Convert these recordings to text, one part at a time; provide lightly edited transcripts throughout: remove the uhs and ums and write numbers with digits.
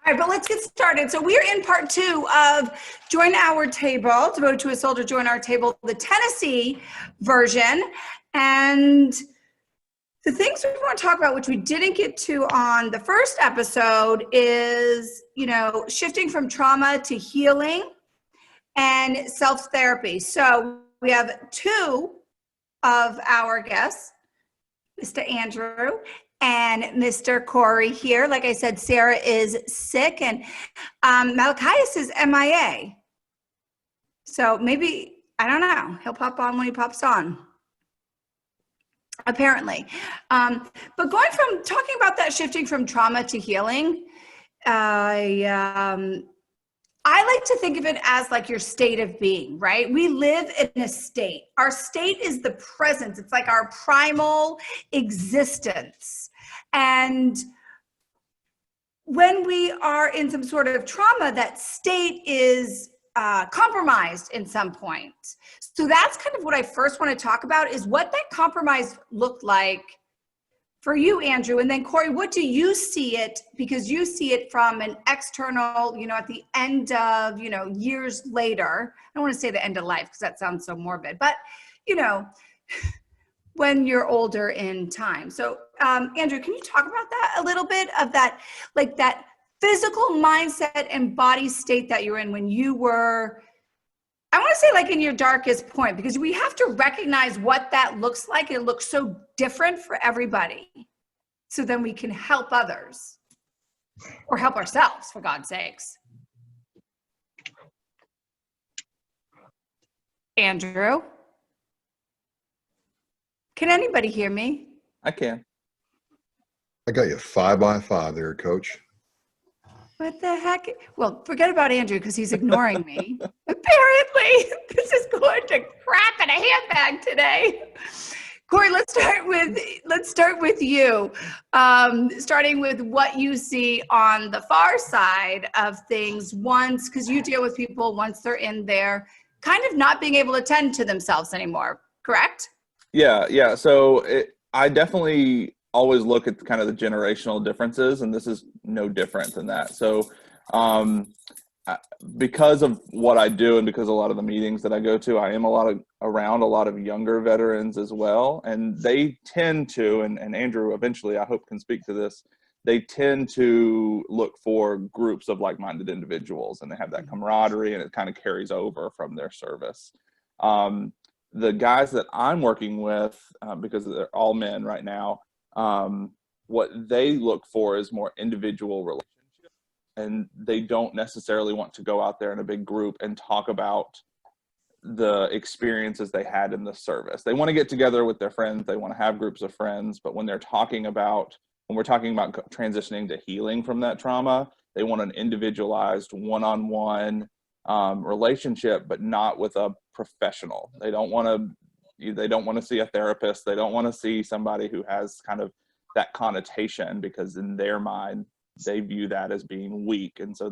right, but let's get started. So we're in part 2 of Join Our Table, devoted to a soldier, join our table, the Tennessee version. And the things we want to talk about, which we didn't get to on the first episode, is, shifting from trauma to healing and self-therapy. So we have 2 of our guests, Mr. Andrew and Mr. Korey here. Like I said, Sarah is sick and Malachias is MIA. So maybe, I don't know, he'll pop on when he pops on, apparently. But going from talking about that shifting from trauma to healing, I like to think of it as like your state of being, right? We live in a state. Our state is the presence. It's like our primal existence. And when we are in some sort of trauma, that state is compromised in some point. So that's kind of what I first want to talk about, is what that compromise looked like for you, Andrew. And then Korey, what do you see it, because you see it from an external, at the end of, years later. I don't want to say the end of life because that sounds so morbid, but, when you're older in time. So Andrew, can you talk about that a little bit, of that, like that physical mindset and body state that you're in when you were, I want to say like in your darkest point, because we have to recognize what that looks like. It looks so different for everybody. So then we can help others or help ourselves, for God's sakes. Andrew, can anybody hear me? I can. I got you 5 by 5 there, Coach. What the heck? Well, forget about Andrew because he's ignoring me. Apparently, this is going to crap in a handbag today. Korey, let's start with you. Starting with what you see on the far side of things, once, because you deal with people once they're in there, kind of not being able to tend to themselves anymore, correct? Yeah. So I definitely always look at kind of the generational differences, and this is no different than that. So because of what I do and because a lot of the meetings that I go to, I am around a lot of younger veterans as well. And they tend to, and Andrew eventually I hope can speak to this, they tend to look for groups of like-minded individuals, and they have that camaraderie, and it kind of carries over from their service. The guys that I'm working with, because they're all men right now, what they look for is more individual relationships, and they don't necessarily want to go out there in a big group and talk about the experiences they had in the service. They want to get together with their friends. They want to have groups of friends, but when we're talking about transitioning to healing from that trauma, they want an individualized one-on-one relationship, but not with a professional. They don't want to see a therapist. They don't want to see somebody who has kind of that connotation, because in their mind, they view that as being weak. And so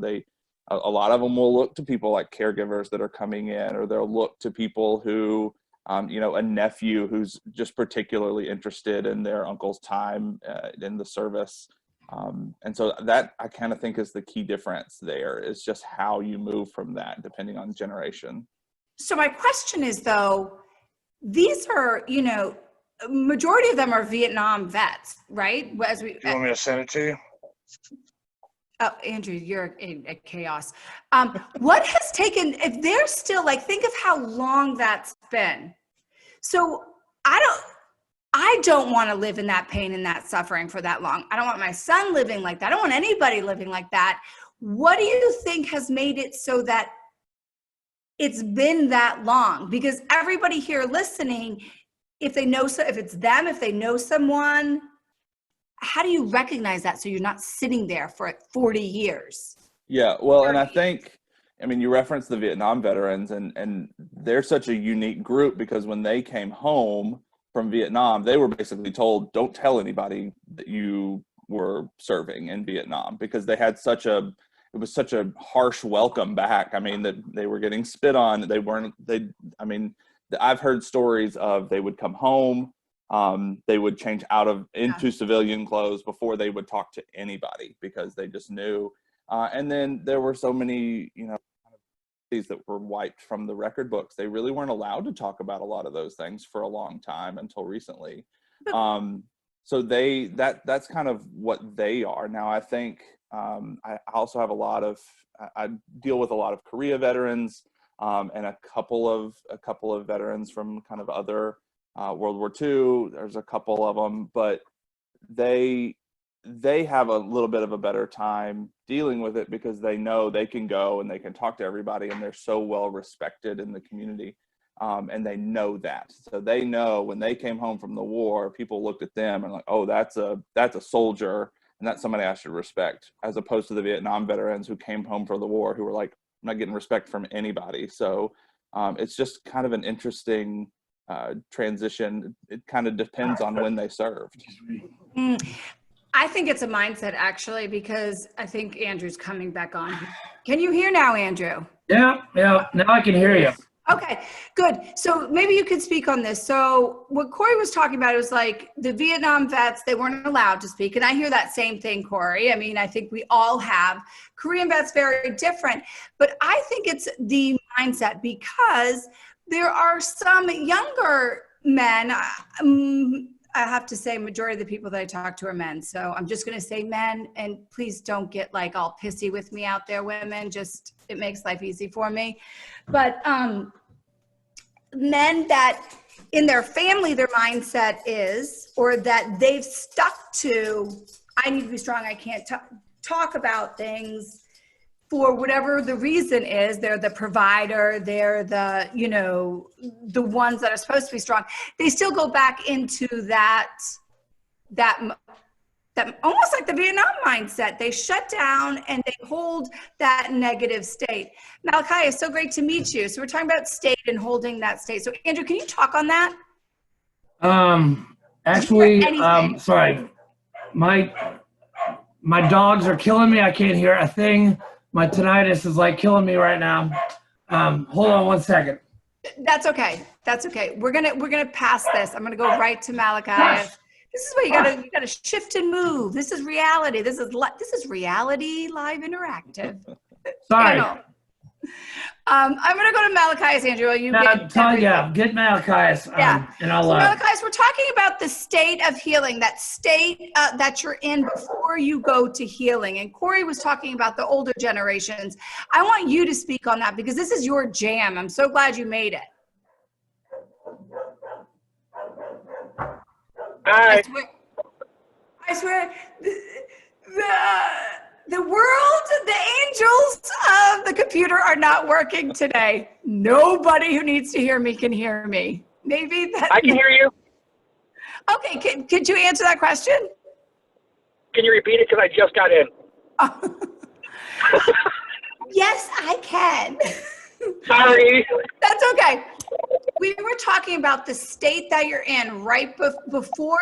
a lot of them will look to people like caregivers that are coming in, or they'll look to people who, a nephew who's just particularly interested in their uncle's time in the service. And so that I kind of think is the key difference there, is just how you move from that depending on generation. So my question is, though, these are, majority of them are Vietnam vets, right? You want me to send it to you? Oh, Andrew, you're a chaos. What has taken, if they're still, like, think of how long that's been. So I don't want to live in that pain and that suffering for that long. I don't want my son living like that. I don't want anybody living like that. What do you think has made it so that it's been that long? Because everybody here listening, if they know, if it's them, if they know someone, how do you recognize that so you're not sitting there for 40 years? Yeah, well, and I think, you referenced the Vietnam veterans, and they're such a unique group, because when they came home from Vietnam, they were basically told, don't tell anybody that you were serving in Vietnam, because they had it was such a harsh welcome back. That they were getting spit on. I've heard stories of, they would come home, they would change into civilian clothes before they would talk to anybody, because they just knew And then there were so many, these that were wiped from the record books. They really weren't allowed to talk about a lot of those things for a long time until recently. So that's kind of what they are. Now, I think I also have I deal with a lot of Korea veterans and a couple of veterans from kind of other World War II. There's a couple of them, but they have a little bit of a better time dealing with it because they know they can go and they can talk to everybody, and they're so well respected in the community. And they know that. So they know when they came home from the war, people looked at them and like, oh, that's a soldier, and that's somebody I should respect, as opposed to the Vietnam veterans who came home from the war who were like, I'm not getting respect from anybody. So it's just kind of an interesting transition. It kind of depends on when they served. I think it's a mindset, actually, because I think Andrew's coming back on. Can you hear now, Andrew? Yeah, now I can hear you. Okay, good. So maybe you could speak on this. So what Corey was talking about, it was like the Vietnam vets, they weren't allowed to speak. And I hear that same thing, Corey. I mean, I think we all have. Korean vets, very different. But I think it's the mindset, because there are some younger men, I have to say majority of the people that I talk to are men. So I'm just going to say men, and please don't get like all pissy with me out there, women. Just, it makes life easy for me. But men that in their family, their mindset is, or that they've stuck to, I need to be strong. I can't talk about things for whatever the reason is. They're the provider. They're the, the ones that are supposed to be strong. They still go back into that almost like the Vietnam mindset. They shut down and they hold that negative state. Malachi, it's so great to meet you. So we're talking about state and holding that state. So Andrew, can you talk on that? Actually, sorry, my dogs are killing me. I can't hear a thing. My tinnitus is like killing me right now. Hold on one second. That's okay. That's okay. We're gonna pass this. I'm gonna go right to Malachi. This is what you gotta shift and move. This is reality. This is reality live interactive. Sorry. I'm gonna go to Malachias, Andrew. Get Malachias. And I'll. So Malachias, we're talking about the state of healing, that state that you're in before you go to healing. And Corey was talking about the older generations. I want you to speak on that because this is your jam. I'm so glad you made it. Hi. I swear the world, the angels of the computer are not working today. Nobody who needs to hear me can hear me. Maybe that. I can hear you. Okay, could you answer that question? Can you repeat it? Because I just got in. Yes, I can. Sorry. That's okay. We were talking about the state that you're in right before,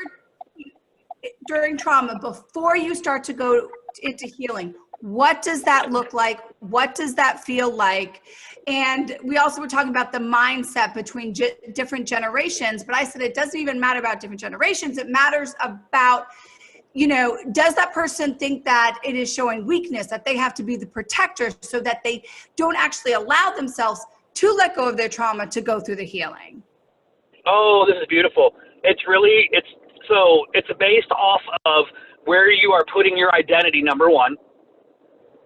during trauma, before you start to go into healing. What does that look like? What does that feel like? And we also were talking about the mindset between different generations, but I said it doesn't even matter about different generations. It matters about, does that person think that it is showing weakness, that they have to be the protector so that they don't actually allow themselves to let go of their trauma to go through the healing? Oh, this is beautiful. It's based off of where you are putting your identity, number one,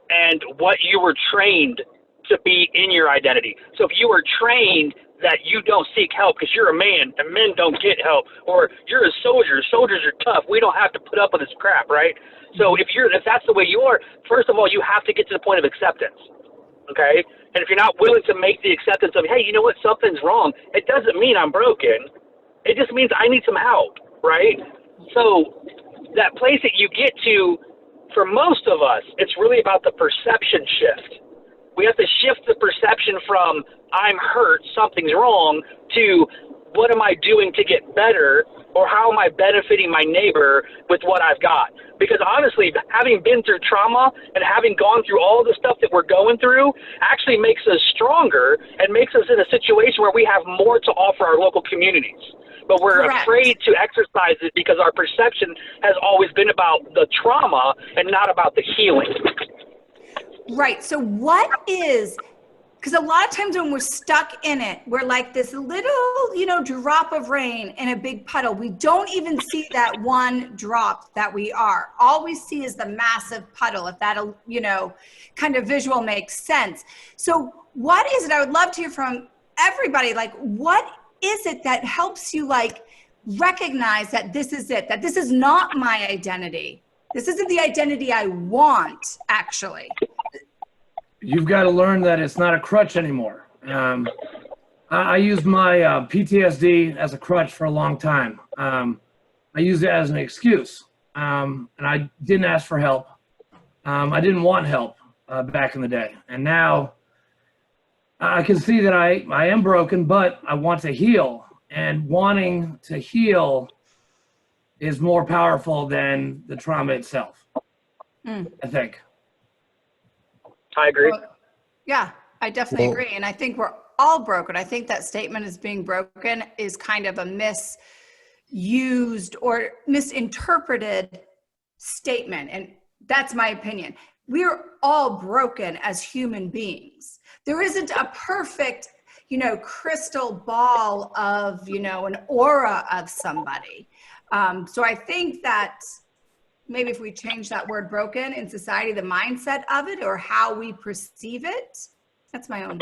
and what you were trained to be in your identity. So if you were trained that you don't seek help because you're a man and men don't get help, or you're a soldier, soldiers are tough, we don't have to put up with this crap, right? So if that's the way you are, first of all, you have to get to the point of acceptance, okay? And if you're not willing to make the acceptance of, hey, you know what, something's wrong, it doesn't mean I'm broken. It just means I need some help, right? So that place that you get to, for most of us, it's really about the perception shift. We have to shift the perception from I'm hurt, something's wrong, to what am I doing to get better, or how am I benefiting my neighbor with what I've got? Because honestly, having been through trauma and having gone through all the stuff that we're going through actually makes us stronger and makes us in a situation where we have more to offer our local communities. But we're Correct. afraid to exercise it because our perception has always been about the trauma and not about the healing. Right. So what is, because a lot of times when we're stuck in it, we're like this little, drop of rain in a big puddle. We don't even see that one drop that we are. All we see is the massive puddle, if that, kind of visual makes sense. So what is it? I would love to hear from everybody. Like, what is it that helps you recognize that this is it, that this is not my identity? This isn't the identity I want, actually. You've got to learn that it's not a crutch anymore. I used my PTSD as a crutch for a long time. I used it as an excuse, and I didn't ask for help. I didn't want help back in the day, and now I can see that I am broken, but I want to heal, and wanting to heal is more powerful than the trauma itself, I think. I agree. Well, yeah, I definitely agree. And I think we're all broken. I think that statement as being broken is kind of a misused or misinterpreted statement. And that's my opinion. We're all broken as human beings. There isn't a perfect, crystal ball of, an aura of somebody. So I think that maybe if we change that word broken in society, the mindset of it or how we perceive it, that's my own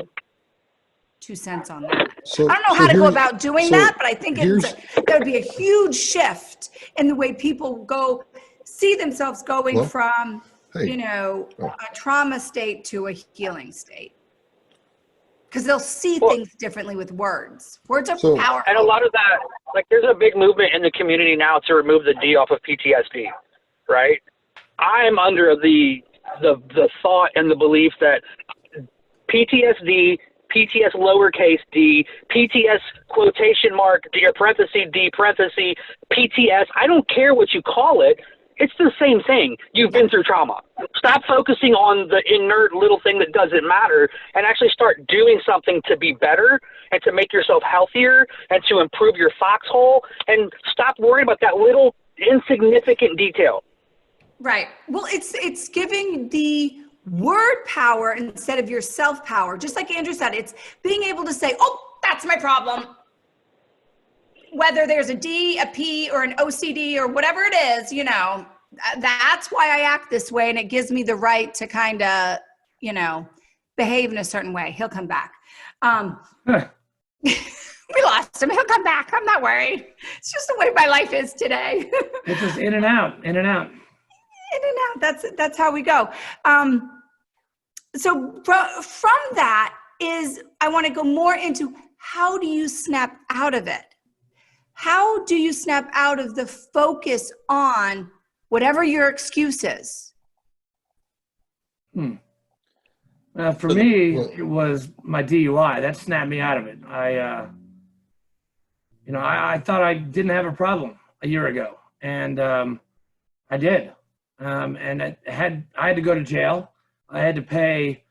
2 cents on that. So, I don't know how to go about doing that, but I think that would be a huge shift in the way people see themselves going from, a trauma state to a healing state. Because they'll see things differently with words. Words are powerful. And a lot of that, there's a big movement in the community now to remove the D off of PTSD, right? I'm under the thought and the belief that PTSD, PTS lowercase d, PTS quotation mark, D parenthesis, PTS, I don't care what you call it. It's the same thing. You've been through trauma. Stop focusing on the inert little thing that doesn't matter and actually start doing something to be better and to make yourself healthier and to improve your foxhole, and stop worrying about that little insignificant detail. Right. Well, it's giving the word power instead of your self power. Just like Andrew said, it's being able to say, oh, that's my problem. Whether there's a D, a P, or an OCD or whatever it is, that's why I act this way. And it gives me the right to kind of, behave in a certain way. He'll come back. We lost him. He'll come back. I'm not worried. It's just the way my life is today. It's just in and out, in and out. In and out. That's how we go. So from that I want to go more into how do you snap out of it? How do you snap out of the focus on whatever your excuse is? For me, it was my DUI. That snapped me out of it. I thought I didn't have a problem a year ago, and I did. And I had to go to jail. I had to pay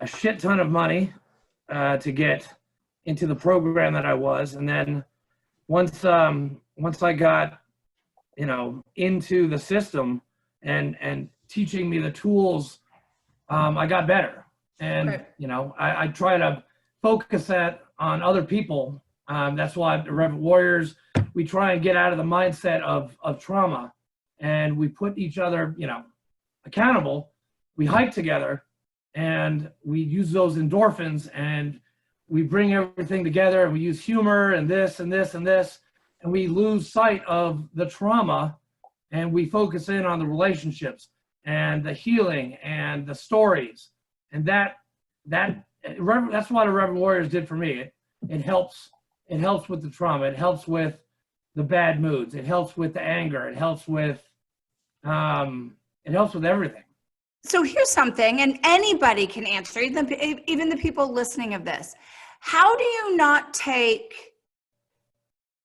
a shit ton of money to get into the program that I was, and then once I got, into the system and teaching me the tools, I got better. And, right. I try to focus that on other people. That's why the Reverend Warriors, we try and get out of the mindset of trauma, and we put each other, accountable. We hike together and we use those endorphins, and we bring everything together, and we use humor and this and this and this, and we lose sight of the trauma, and we focus in on the relationships and the healing and the stories. And that's what the Reverend Warriors did for me. It helps with the trauma. It helps with the bad moods. It helps with the anger. It helps with everything. So here's something, and anybody can answer, even the people listening of this. How do you not take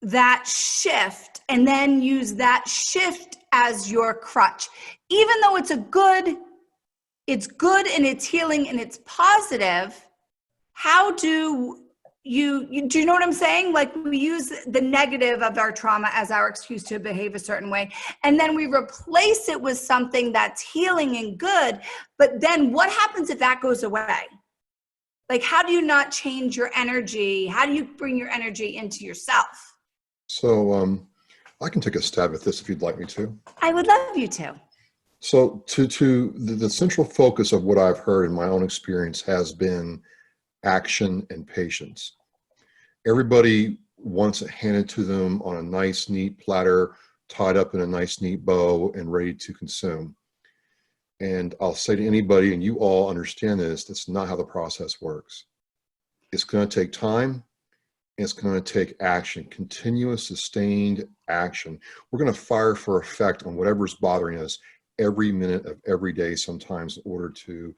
that shift and then use that shift as your crutch? Even though it's good and it's healing and it's positive, how do you do you know what I'm saying? Like, we use the negative of our trauma as our excuse to behave a certain way, and then we replace it with something that's healing and good. But then what happens if that goes away? Like, how do you not change your energy? How do you bring your energy into yourself? So I can take a stab at this if you'd like me to. I would love you to. So the central focus of what I've heard in my own experience has been action and patience. Everybody wants it handed to them on a nice, neat platter, tied up in a nice, neat bow and ready to consume. And I'll say to anybody, and you all understand this, that's not how the process works. It's going to take time. It's going to take action, continuous, sustained action. We're going to fire for effect on whatever's bothering us every minute of every day, sometimes in order to,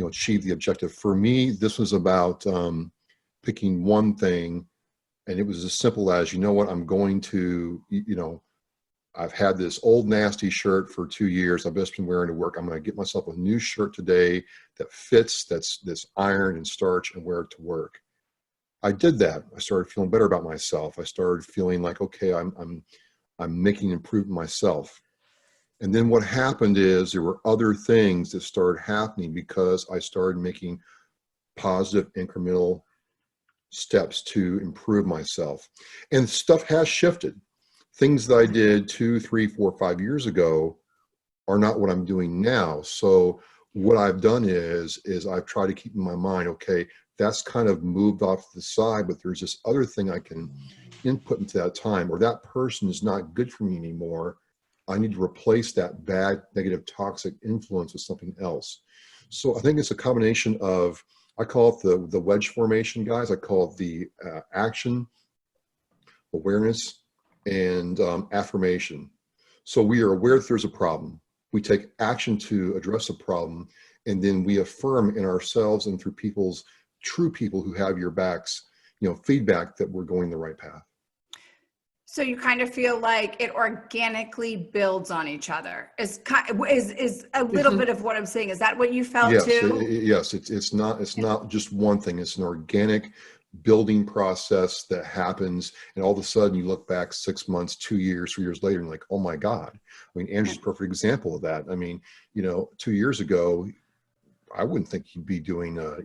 achieve the objective. For me, this was about picking one thing, and it was as simple as, I'm going to, I've had this old nasty shirt for 2 years. I've just been wearing to work. I'm going to get myself a new shirt today that fits, that's ironed and starched, and wear it to work. I did that. I started feeling better about myself. I started feeling like, okay, I'm making improvement myself. And then what happened is there were other things that started happening because I started making positive incremental steps to improve myself. And stuff has shifted. Things that I did 2, 3, 4, 5 years ago are not what I'm doing now. So what I've done is I've tried to keep in my mind, okay, that's kind of moved off to the side, but there's this other thing I can input into that time, or that person is not good for me anymore. I need to replace that bad, negative, toxic influence with something else. So I think it's a combination of, I call it the wedge formation, guys. I call it the action, awareness, and affirmation. So we are aware that there's a problem. We take action to address the problem, and then we affirm in ourselves and through true people who have your backs, feedback that we're going the right path. So you kind of feel like it organically builds on each other. Is a little bit of what I'm saying. Is that what you felt too? Yes. It's not just one thing. It's an organic building process that happens, and all of a sudden you look back 6 months, 2 years, 3 years later, and like, oh my God. I mean, Andrew's a perfect example of that. I mean, 2 years ago, I wouldn't think he'd be doing a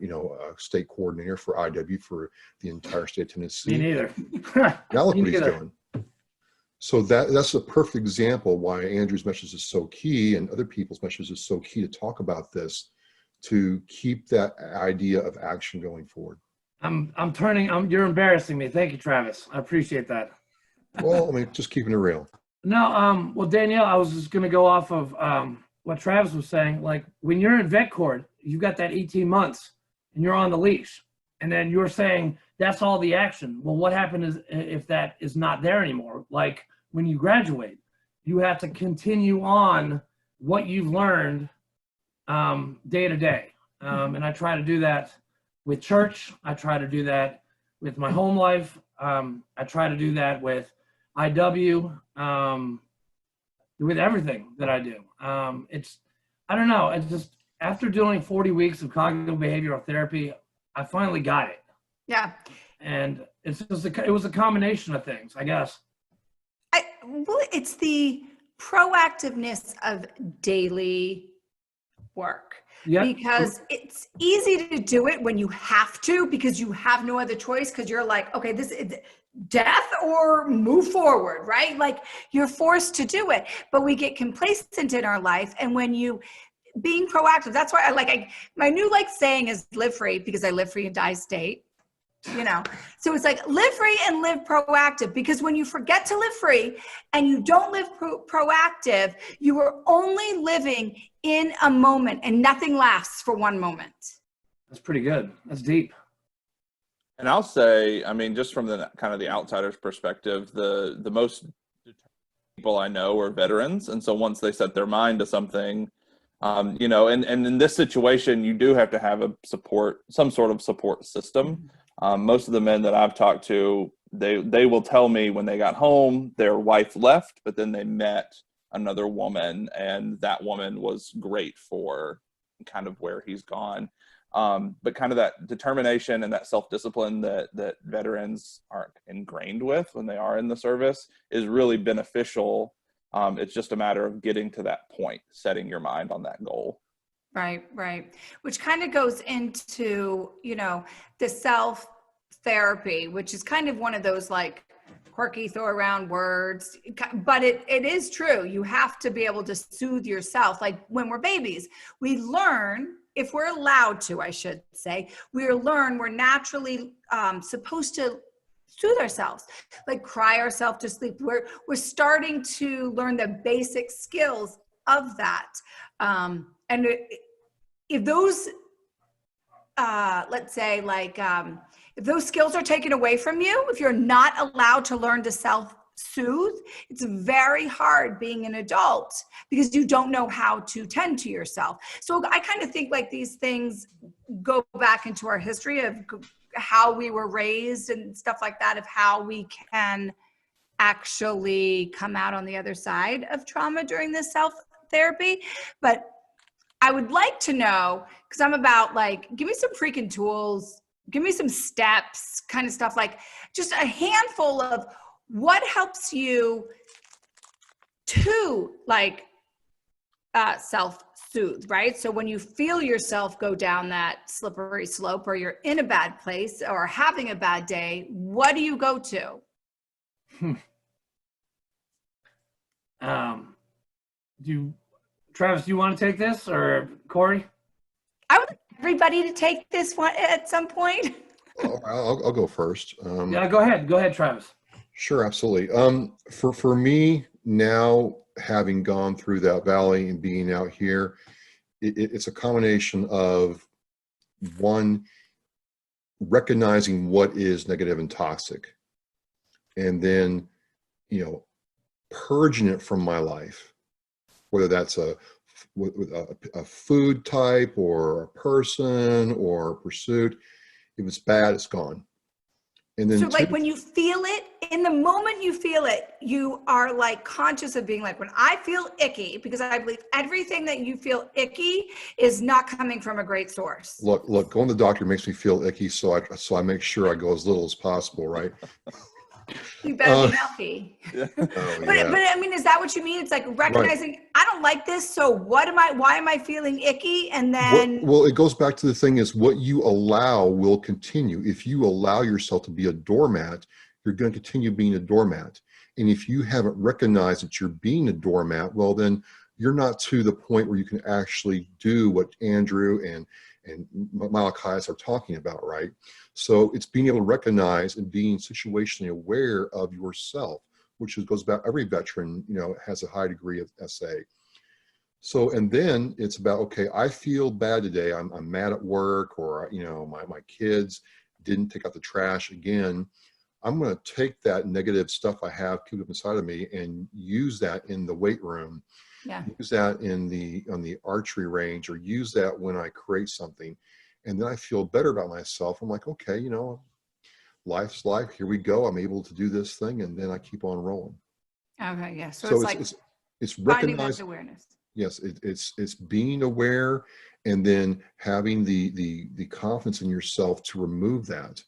state coordinator for IW for the entire state of Tennessee. Me neither. Now look what he's doing. So that's a perfect example why Andrew's message is so key, and other people's message is so key to talk about this, to keep that idea of action going forward. You're embarrassing me. Thank you, Travis. I appreciate that. Well, I mean, just keeping it real. No, well, Danielle, I was just going to go off of what Travis was saying. Like, when you're in vet court, you've got that 18 months and you're on the leash, and then you're saying that's all the action. Well, what happens if that is not there anymore? Like, when you graduate, you have to continue on what you've learned day to day. And I try to do that with church. I try to do that with my home life. I try to do that with IW, with everything that I do. I don't know. It's just, after doing 40 weeks of cognitive behavioral therapy, I finally got it. Yeah. And it was a combination of things, I guess. Well, it's the proactiveness of daily work. Yep. Because it's easy to do it when you have to, because you have no other choice, because you're like, okay, this is death or move forward, right? Like, you're forced to do it, but we get complacent in our life. And when being proactive, that's why my new saying is live free, because I live free and die state. So it's like, live free and live proactive, because when you forget to live free and you don't live proactive, you are only living in a moment, and nothing lasts for one moment. That's pretty good. That's deep. And I'll say, I mean, just from the kind of the outsider's perspective, the most people I know are veterans. And so once they set their mind to something, and in this situation, you do have to have some sort of support system. Most of the men that I've talked to, they will tell me when they got home, their wife left, but then they met another woman, and that woman was great for kind of where he's gone. But kind of that determination and that self-discipline that veterans aren't ingrained with when they are in the service is really beneficial. It's just a matter of getting to that point, setting your mind on that goal. Right, right. Which kind of goes into, you know, the self-therapy, which is kind of one of those like quirky throw around words, but it is true. You have to be able to soothe yourself. Like when we're babies, we learn, if we're allowed to, I should say, we're naturally supposed to soothe ourselves, like cry ourselves to sleep. We're starting to learn the basic skills of that. And if those, let's say like, if those skills are taken away from you, if you're not allowed to learn to self-soothe, it's very hard being an adult because you don't know how to tend to yourself. So I kind of think like these things go back into our history of how we were raised and stuff like that, of how we can actually come out on the other side of trauma during this self-therapy. But I would like to know, because I'm about like, give me some freaking tools, give me some steps, kind of stuff, like just a handful of what helps you to like self-soothe, right? So when you feel yourself go down that slippery slope, or you're in a bad place or having a bad day, what do you go to? Travis, do you want to take this, or Corey? I would like everybody to take this one at some point. I'll go first. Yeah, go ahead, Travis. Sure, absolutely. For me now, having gone through that valley and being out here, it's a combination of, one, recognizing what is negative and toxic, and then, you know, purging it from my life, whether that's a food type or a person or a pursuit. If it's bad, it's gone. And then, so like when you feel it, in the moment you feel it, you are like conscious of being like, when I feel icky, because I believe everything that you feel icky is not coming from a great source. Look, going to the doctor makes me feel icky, so I make sure I go as little as possible, right? You better be healthy. Yeah. Oh, But yeah. I mean, is that what you mean? It's like recognizing, I don't like this, so why am I feeling icky? And then Well, it goes back to the thing is, what you allow will continue. If you allow yourself to be a doormat, you're going to continue being a doormat. And if you haven't recognized that you're being a doormat, well, then you're not to the point where you can actually do what Andrew and Malachias are talking about, right? So it's being able to recognize and being situationally aware of yourself, which goes back, every veteran, you know, has a high degree of SA. So, and then it's about, okay, I feel bad today. I'm mad at work, or, you know, my kids didn't take out the trash again. I'm going to take that negative stuff I have keep up inside of me and use that in the weight room. yeah. Use that on the archery range, or use that when I create something. And then I feel better about myself. I'm like, okay, you know, life's life. Here we go. I'm able to do this thing. And then I keep on rolling. Okay, yeah. So, So it's like it's finding that recognized. awareness. Yes, it's being aware, and then having the confidence in yourself to remove that.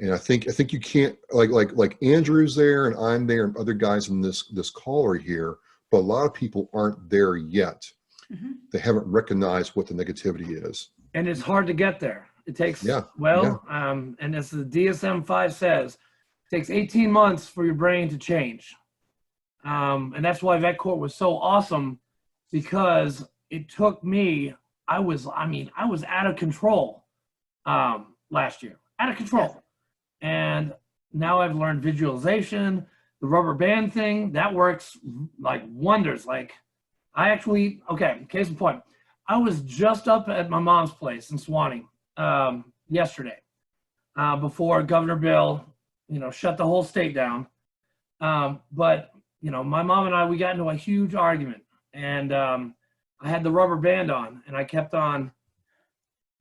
And I think you can't, like Andrew's there and I'm there and other guys in this call are here, but a lot of people aren't there yet. Mm-hmm. They haven't recognized what the negativity is. And it's hard to get there. It takes, Yeah, and as the DSM-5 says, it takes 18 months for your brain to change. And that's why Vet Court was so awesome, because it took me, I was out of control last year, out of control. Yes. And now I've learned visualization, the rubber band thing, that works like wonders. Like I actually, okay, case in point, I was just up at my mom's place in Swanee yesterday before Governor Bill, you know, shut the whole state down. But, you know, my mom and I, we got into a huge argument, and I had the rubber band on, and I kept on,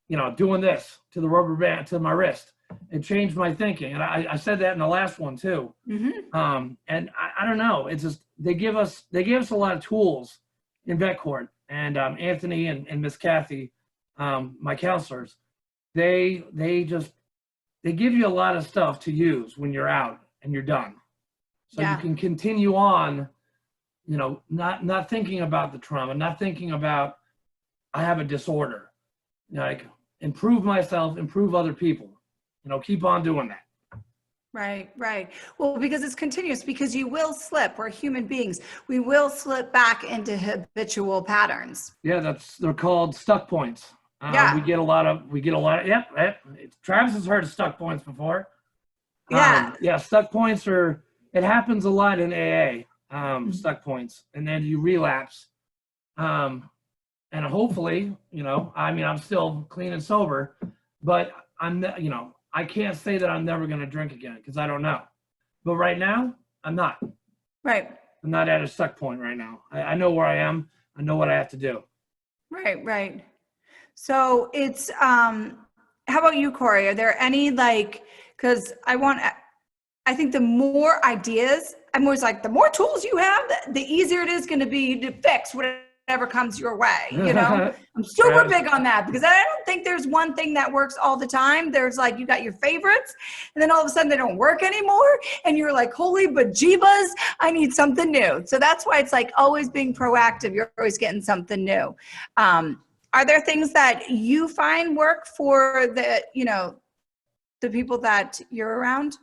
you know, doing this to the rubber band, to my wrist. It changed my thinking. And I said that in the last one too. Mm-hmm. And I don't know, it's just, they gave us a lot of tools in Vet Court and Anthony and Miss Kathy, my counselors, they give you a lot of stuff to use when you're out and you're done. So Yeah. you can continue on, not thinking about the trauma, not thinking about, I have a disorder, like improve myself, improve other people, keep on doing that. Right, right. Well, because it's continuous, because you will slip. We're human beings. We will slip back into habitual patterns. Yeah, they're called stuck points. Yeah. We get a lot of, yep. Travis has heard of stuck points before. Yeah. Yeah, stuck points it happens a lot in AA, stuck points, and then you relapse. And hopefully, I'm still clean and sober, but I can't say that I'm never going to drink again because I don't know. But right now, I'm not. Right. I'm not at a stuck point right now. I know where I am. I know what I have to do. Right, right. So it's, how about you, Corey? Are there any because I think the more ideas, I'm always like, the more tools you have, the easier it is going to be to fix whatever comes your way. I'm super big on that because I don't think there's one thing that works all the time. There's you got your favorites and then all of a sudden they don't work anymore. And you're like, holy bejeebas, I need something new. So that's why it's always being proactive. You're always getting something new. Are there things that you find work for the people that you're around?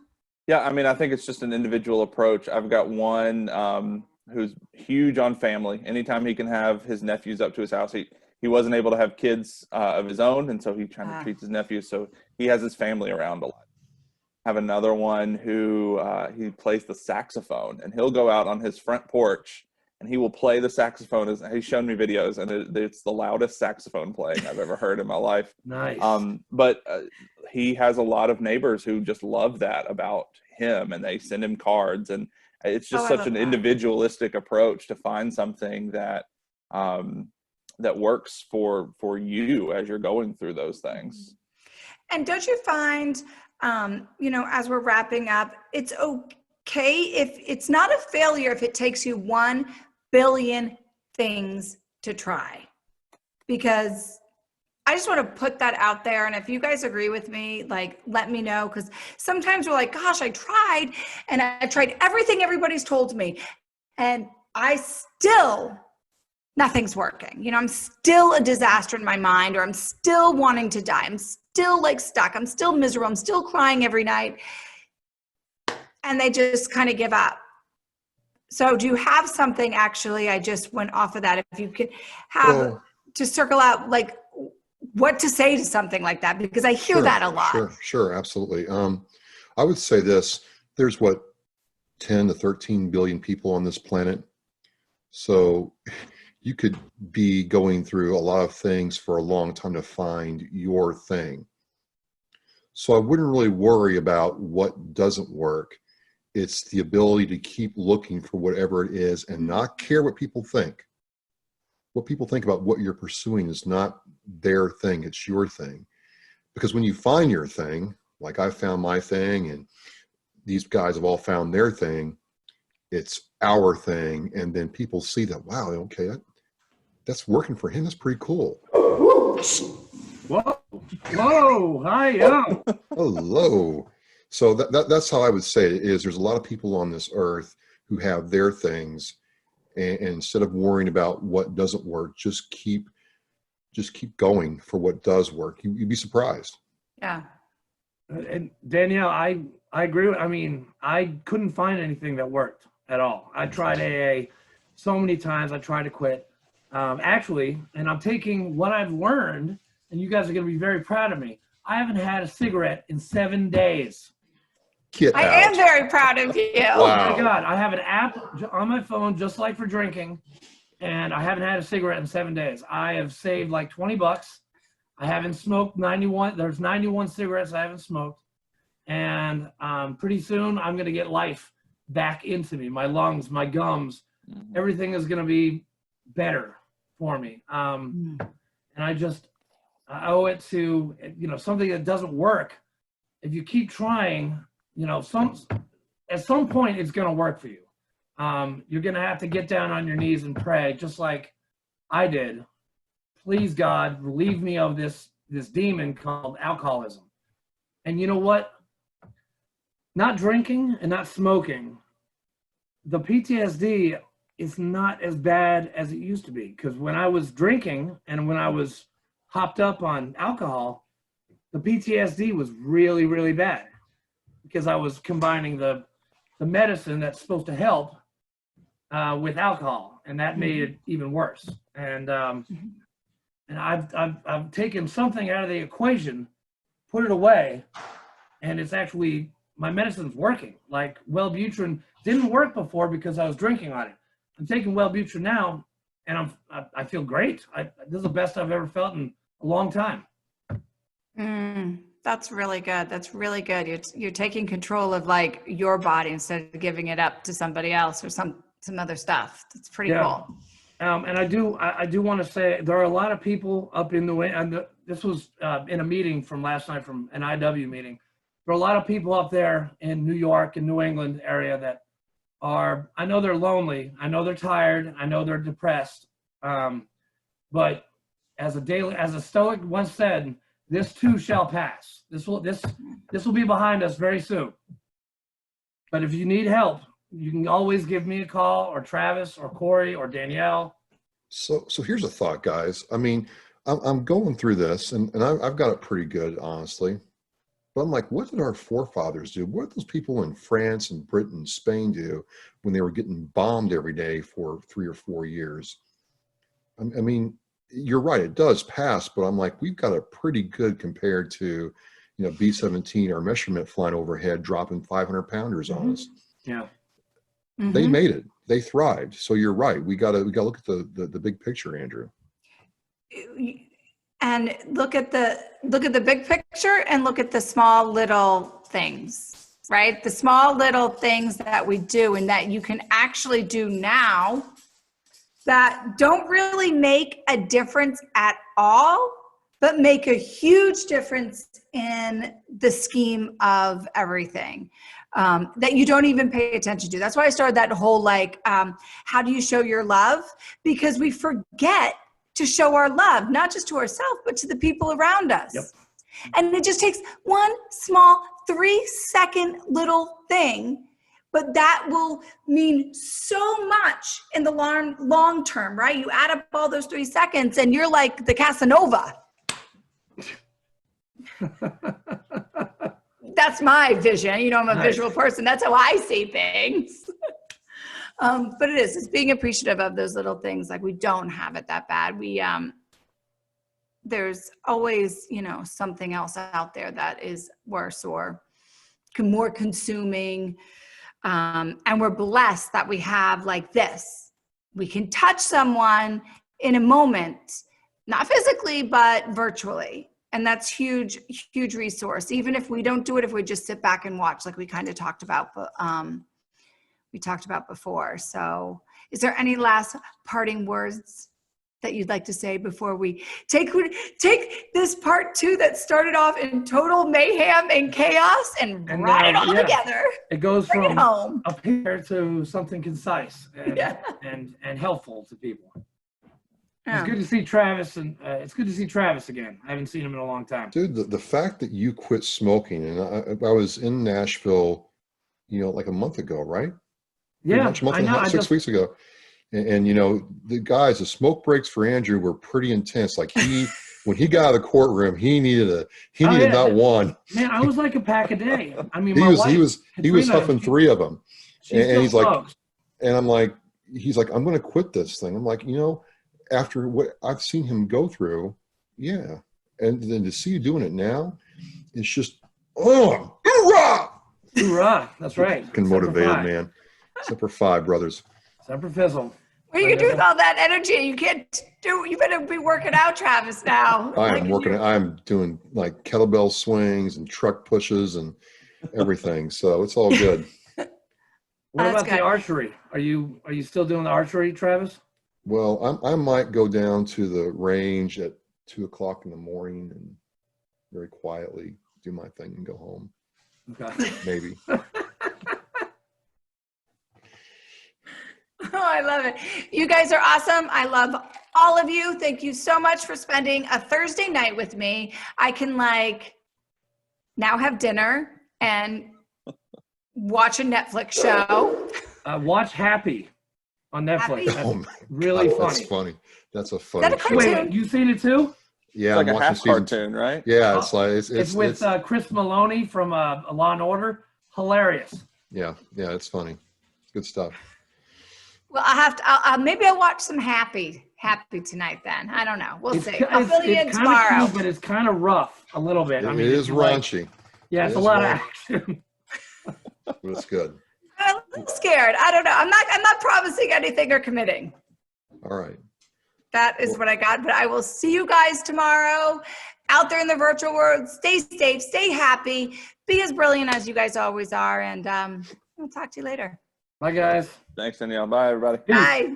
Yeah, I think it's just an individual approach. I've got one who's huge on family. Anytime he can have his nephews up to his house, he wasn't able to have kids of his own, and so he kind of treats his nephews. So he has his family around a lot. I have another one who he plays the saxophone, and he'll go out on his front porch and he will play the saxophone. He's shown me videos, and it's the loudest saxophone playing I've ever heard in my life. Nice. But he has a lot that who just love that about him, and they send him cards, and it's just such an individualistic approach to find something that that works for you as you're going through those things. And don't you find, as we're wrapping up, it's okay if it's not a failure if it takes you 1 billion things to try? Because I just want to put that out there. And if you guys agree with me, let me know. Because sometimes we're like, gosh, I tried and I tried everything everybody's told me. And nothing's working. I'm still a disaster in my mind, or I'm still wanting to die. I'm still stuck. I'm still miserable. I'm still crying every night. And they just kind of give up. So do you have something, actually, I just went off of that. If you could have to circle out, what to say to something like that, because I hear that a lot. Sure, absolutely. I would say this, there's 10 to 13 billion people on this planet. So you could be going through a lot of things for a long time to find your thing. So I wouldn't really worry about what doesn't work. It's the ability to keep looking for whatever it is and not care what people think. What people think about what you're pursuing is not their thing, it's your thing. Because when you find your thing, like I found my thing and these guys have all found their thing, it's our thing. And then people see that, wow, okay, that's working for him. That's pretty cool. Whoa, hi, Hello. So that's how I would say it is. There's a lot of people on this earth who have their things, and instead of worrying about what doesn't work, just keep going for what does work. You'd be surprised. Yeah. And Danielle, I agree. I couldn't find anything that worked at all. I tried AA so many times. I tried to quit. Actually, and I'm taking what I've learned, and you guys are going to be very proud of me. I haven't had a cigarette in 7 days. I am very proud of you. Wow. Oh my God, I have an app on my phone just like for drinking, and I haven't had a cigarette in 7 days. I have saved like $20. I haven't smoked 91. There's 91 cigarettes I haven't smoked. And pretty soon I'm going to get life back into me, my lungs, my gums. Everything is going to be better for me. And I owe it to, something that doesn't work. If you keep trying, at some point it's going to work for you. You're going to have to get down on your knees and pray, just like I did, please God, relieve me of this demon called alcoholism. And you know what? Not drinking and not smoking, the PTSD is not as bad as it used to be. Because when I was drinking and when I was hopped up on alcohol, the PTSD was really, really bad because I was combining the medicine that's supposed to help with alcohol, and that made it even worse. And I've taken something out of the equation, put it away, and it's actually, my medicine's working. Like Wellbutrin didn't work before because I was drinking on it. I'm taking Wellbutrin now, and I feel great. This is the best I've ever felt in a long time. That's really good. That's really good. You're taking control of like your body instead of giving it up to somebody else or some other stuff. That's pretty cool. And I do want to say there are a lot of people up in the way. And this was in a meeting from last night, from an IW meeting. There are a lot of people up there in New York and New England area that are, I know they're lonely. I know they're tired. I know they're depressed. But as a Stoic once said, this too shall pass. This will be behind us very soon. But if you need help, you can always give me a call, or Travis, or Corey, or Danielle. So here's a thought, guys. I mean, I'm going through this, and I've got it pretty good, honestly. But I'm like, what did our forefathers do? What did those people in France and Britain and Spain do when they were getting bombed every day for 3 or 4 years? I mean, you're right, it does pass, but I'm like, we've got it pretty good compared to, B-17 or Messerschmitt flying overhead, dropping 500-pounders on us. Yeah. They made it. They thrived. So you're right. We got to look at the big picture, Andrew. And look at the big picture and look at the small little things, right? The small little things that we do and that you can actually do now that don't really make a difference at all, but make a huge difference in the scheme of everything. That you don't even pay attention to. That's why I started that whole how do you show your love? Because we forget to show our love, not just to ourselves, but to the people around us. Yep. And it just takes one small 3-second little thing, but that will mean so much in the long term, right? You add up all those 3 seconds and you're like the Casanova. That's my vision. I'm a visual person. That's how I see things. But it's being appreciative of those little things. Like, we don't have it that bad. There's always, something else out there that is worse or more consuming. And we're blessed that we have like this. We can touch someone in a moment, not physically, but virtually. And that's huge, huge resource. Even if we don't do it, if we just sit back and watch, like we kind of talked about, before. So is there any last parting words that you'd like to say before we take this part 2 that started off in total mayhem and chaos and brought it all together? It goes Bring from it home. up here to something concise and helpful to people. It's good to see Travis, and it's good to see Travis again. I haven't seen him in a long time. Dude, the fact that you quit smoking, and I was in Nashville, like a month ago, right? Yeah, I know. 6 weeks ago. And the smoke breaks for Andrew were pretty intense. Like when he got out of the courtroom, he needed not one. Man, I was like a pack a day. I mean, he was huffing 3 of them. And he's like, and I'm like, he's like, I'm going to quit this thing. I'm like, after what I've seen him go through, yeah. And then to see you doing it now, it's just, hoorah! Hoorah! That's right. Fucking motivated, man. Semper Fi, brothers. Semper Fizzle. What are you doing with all that energy? You better be working out, Travis, now. I'm doing like kettlebell swings and truck pushes and everything. So it's all good. What about the archery? Are you still doing the archery, Travis? Well, I might go down to the range at 2:00 in the morning and very quietly do my thing and go home. Okay. Maybe. Oh, I love it. You guys are awesome. I love all of you. Thank you so much for spending a Thursday night with me. I can now have dinner and watch a Netflix show. Watch Happy on Netflix. Happy? That's Oh my really God, funny. That's funny. That's a Is funny that a show. cartoon? Wait, you seen it too? Yeah, It's like I'm a watching half season cartoon, right? Yeah, it's like It's with Chris Maloney from Law and Order. Hilarious. yeah, it's funny. Good stuff. Well, I have to. Maybe I'll watch some Happy tonight. Then I don't know. We'll see. I'll fill you in it's tomorrow. kind of cute, but it's kind of rough a little bit. It is raunchy, Yeah, it's It a is lot of rough. action. but it's good. I'm a little scared. I don't know. I'm not promising anything or committing. All right. That is what I got. But I will see you guys tomorrow out there in the virtual world. Stay safe, stay happy, be as brilliant as you guys always are. And we'll talk to you later. Bye, guys. Thanks, Danielle. Bye, everybody. Peace. Bye.